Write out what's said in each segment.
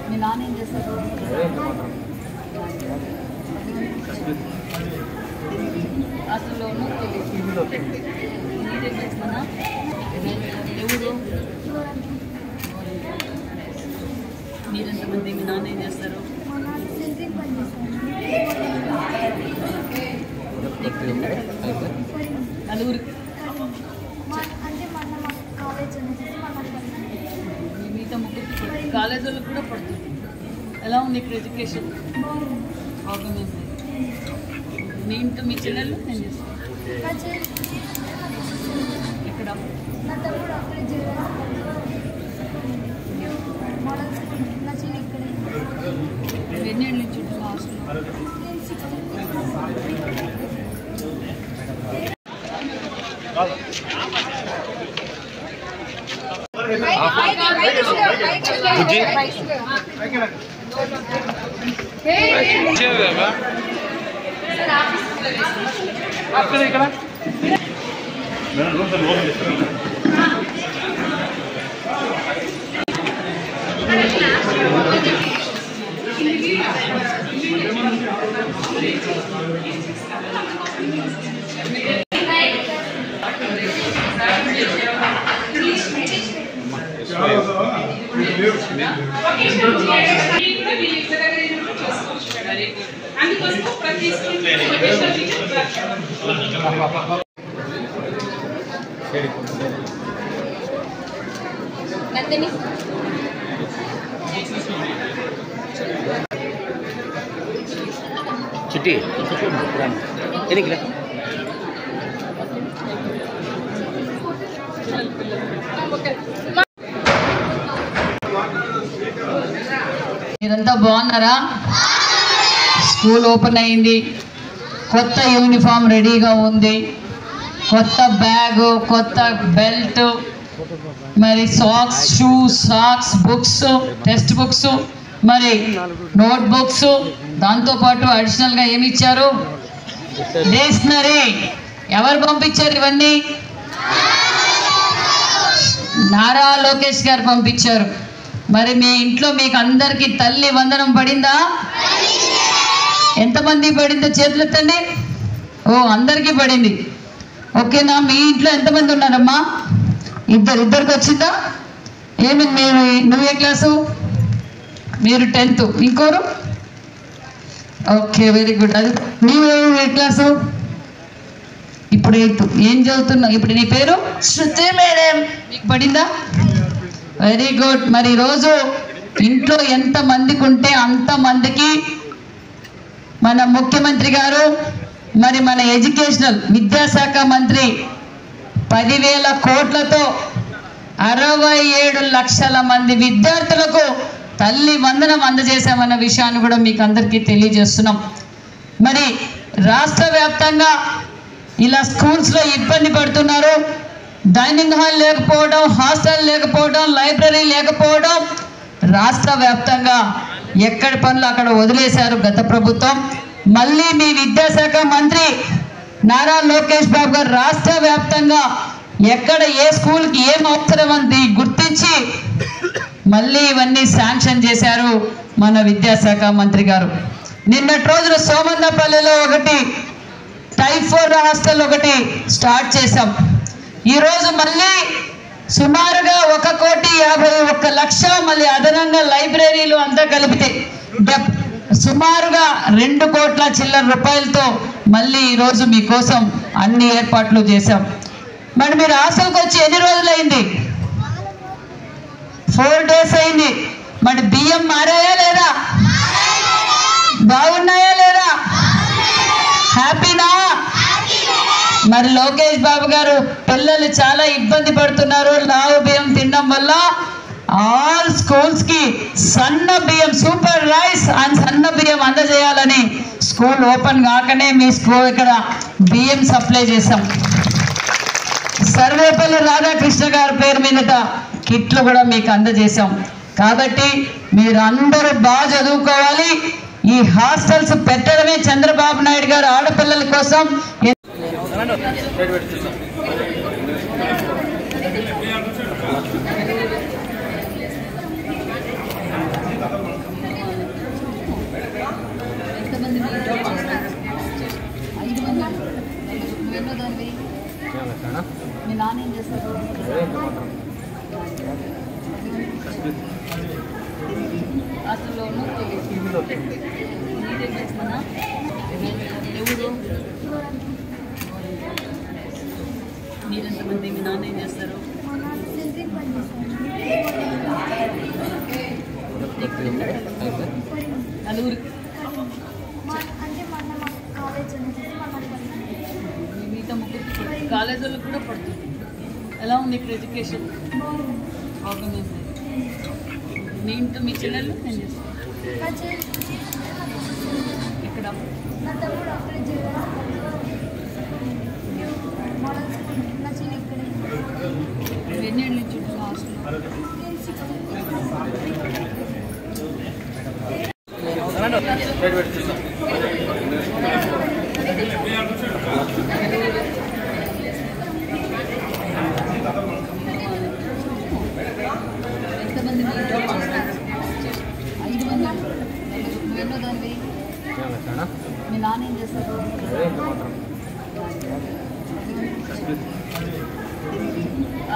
మీ నాన్న ఏం చేస్తారు? అసలును నీరే చేస్తానా? ఎవరు మీరెంతమంది? మీ నాన్న ఏం చేస్తారు? నలుగురు. మిగతా ముగ్గురు కాలేజ్ వాళ్ళకి కూడా పడుతుంది. ఎలా ఉంది ఇక్కడ ఎడ్యుకేషన్? బాగుంది. మీ ఇంట్లో మీ చెల్లెళ్ళు ఏం చేస్తారు? ఇక్కడ ఎన్నేళ్ళ నుంచి ఉంటుంది హాస్టల్? చిట్టి ఎనికి మీరంతా బాగున్నారా? స్కూల్ ఓపెన్ అయింది, కొత్త యూనిఫామ్ రెడీగా ఉంది, కొత్త బ్యాగు, కొత్త బెల్ట్, మరి socks, shoes, socks, books, text books, మరి నోట్ బుక్స్, దాంతోపాటు అడిషనల్గా ఏమి ఇచ్చారు? స్టేషనరీ. ఎవరు పంపించారు ఇవన్నీ? నారా లోకేష్ గారు పంపించారు. మరి మీ ఇంట్లో మీకు అందరికీ తల్లి వందనం పడిందా? ఎంతమంది పడిందో చేతులు ఎత్తండి. ఓ, అందరికీ పడింది. ఓకేనా? మీ ఇంట్లో ఎంతమంది ఉన్నారమ్మా? ఇద్దరికి వచ్చిందా? ఏమి మీరు? నువ్వే క్లాసు? మీరు 10th. ఇంకోరు? Okay, very good. అది నీవు ఏ క్లాసు? ఇప్పుడు 8th. ఏం చదువుతున్నావు ఇప్పుడు? నీ పేరు? శృతి మేడం. మీకు పడిందా? Very good. మరి ఈరోజు ఇంట్లో ఎంతమందికి ఉంటే అంతమందికి మన ముఖ్యమంత్రి గారు, మరి మన ఎడ్యుకేషనల్ విద్యాశాఖ మంత్రి 10,000 కోట్లతో 67 లక్షల మంది విద్యార్థులకు తల్లి వందనం అందజేశామన్న విషయాన్ని కూడా మీకు అందరికీ తెలియజేస్తున్నాం. మరి రాష్ట్ర వ్యాప్తంగా ఇలా స్కూల్స్లో ఇబ్బంది పడుతున్నారు. డైనింగ్ హాల్ లేకపోవడం, హాస్టల్ లేకపోవడం, లైబ్రరీ లేకపోవడం, రాష్ట్ర వ్యాప్తంగా ఎక్కడి పనులు అక్కడ వదిలేశారు గత ప్రభుత్వం. మళ్ళీ మీ విద్యాశాఖ మంత్రి నారా లోకేష్ బాబు గారు రాష్ట్ర వ్యాప్తంగా ఎక్కడ ఏ స్కూల్కి ఏం అవసరం అంది గుర్తించి మళ్ళీ ఇవన్నీ శాంక్షన్ చేశారు మన విద్యాశాఖ మంత్రి గారు. నిన్నటి రోజున సోమన్నపల్లిలో ఒకటి, టైప్ 4 హాస్టల్ ఒకటి స్టార్ట్ చేశాం. ఈరోజు మళ్ళీ సుమారుగా 1,51,00,000 మళ్ళీ అదనంగా లైబ్రరీలు అంతా కలిపితే సుమారుగా 2 కోట్ల చిల్లర రూపాయలతో మళ్ళీ ఈరోజు మీకోసం అన్ని ఏర్పాట్లు చేశాం. మరి మీరు హాస్టల్కి వచ్చి ఎన్ని రోజులైంది? 4 days అయింది. మరి బియ్యం మారాయా లేదా? బాగున్నాయా లేదా? హ్యాపీనా? మరి లోకేష్ బాబు గారు పిల్లలు చాలా ఇబ్బంది పడుతున్నారు లావు బియ్యం తినడం వల్ల. ఆల్ స్కూల్స్కి సన్న బియ్యం, సూపర్ రైస్ అండ్ సన్న బియ్యం అందజేయాలని స్కూల్ ఓపెన్ కాకనే మీ స్కూల్ ఇక్కడ బియ్యం సప్లై చేశాం. సర్వేపల్లి రాధాకృష్ణ గారి పేరు మీద కిట్లు కూడా మీకు అందజేశాం. కాబట్టి మీరు అందరూ బాగా చదువుకోవాలి. ఈ హాస్టల్స్ పెట్టడమే చంద్రబాబు నాయుడు గారు ఆడపిల్లల కోసం. మీ నాన్న ఏం చేస్తారు? అసలు నీదేం చేస్తున్నా? ఎవరు మీరెంతమంది? మీ నాన్న ఏం చేస్తారు? నలుగురు. మిగతా ముగ్గురు కాలేజ్ వాళ్ళకి కూడా పడుతుంది. ఎలా ఉంది ఇక్కడ ఎడ్యుకేషన్? బాగుంది. మీ ఇంట్లో మీ చెల్లెళ్ళు ఏం చేస్తారు? ఇక్కడ ఎన్నేళ్ళ నుంచి ఉంటుంది హాస్టల్? ఎంతమంది? 5 మంది. ఎన్నో దాన్ని మీ నాన్న ఏం చేస్తారు?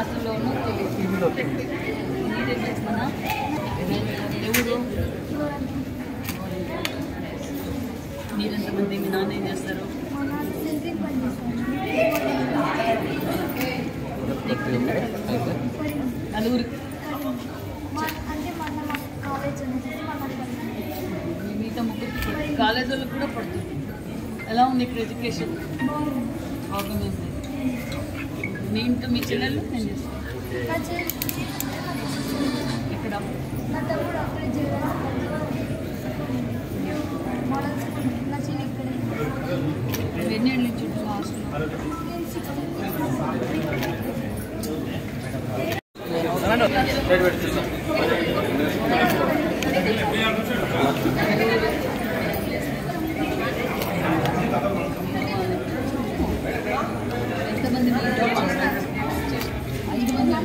అసలు నీదేం చేస్తున్నా? ఎవరు మీరెంతమంది? మీ నాన్న ఏం చేస్తారు? నలుగురు. మిగతా ముగ్గురు కాలేజ్ వాళ్ళకి కూడా పడుతుంది. ఎలా ఉంది ఇక్కడ ఎడ్యుకేషన్? బాగుంది. మీ ఇంట్లో మీ చెల్లెళ్ళు ఏం చేస్తారు? ఇక్కడ ఎన్నేళ్ళ నుంచి ఉంటుంది హాస్టల్? ఎంతమంది? 5 మంది.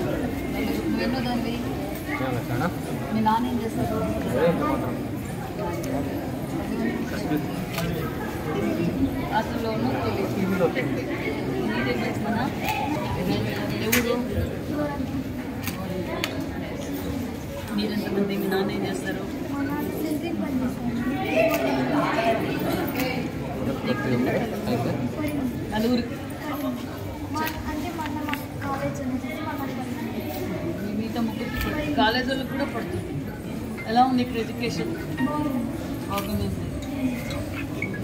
ఎన్నో దాన్ని మీ నాన్న ఏం చేస్తారు? అసలు నీదేం చేస్తున్నా? ఎవరు మీరెంతమంది? మీ నాన్న ఏం చేస్తారు? నలుగురు. మిగతా ముగ్గురు కాలేజ్ వాళ్ళకి కూడా పడుతుంది. ఎలా ఉంది ఇక్కడ ఎడ్యుకేషన్? బాగుంది.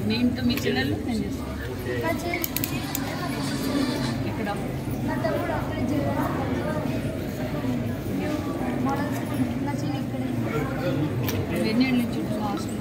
మీ ఇంట్లో మీ చెల్లెళ్ళు ఏం చేస్తారు? ఇక్కడ ఎన్నేళ్ళ నుంచి ఉంటుంది హాస్టల్?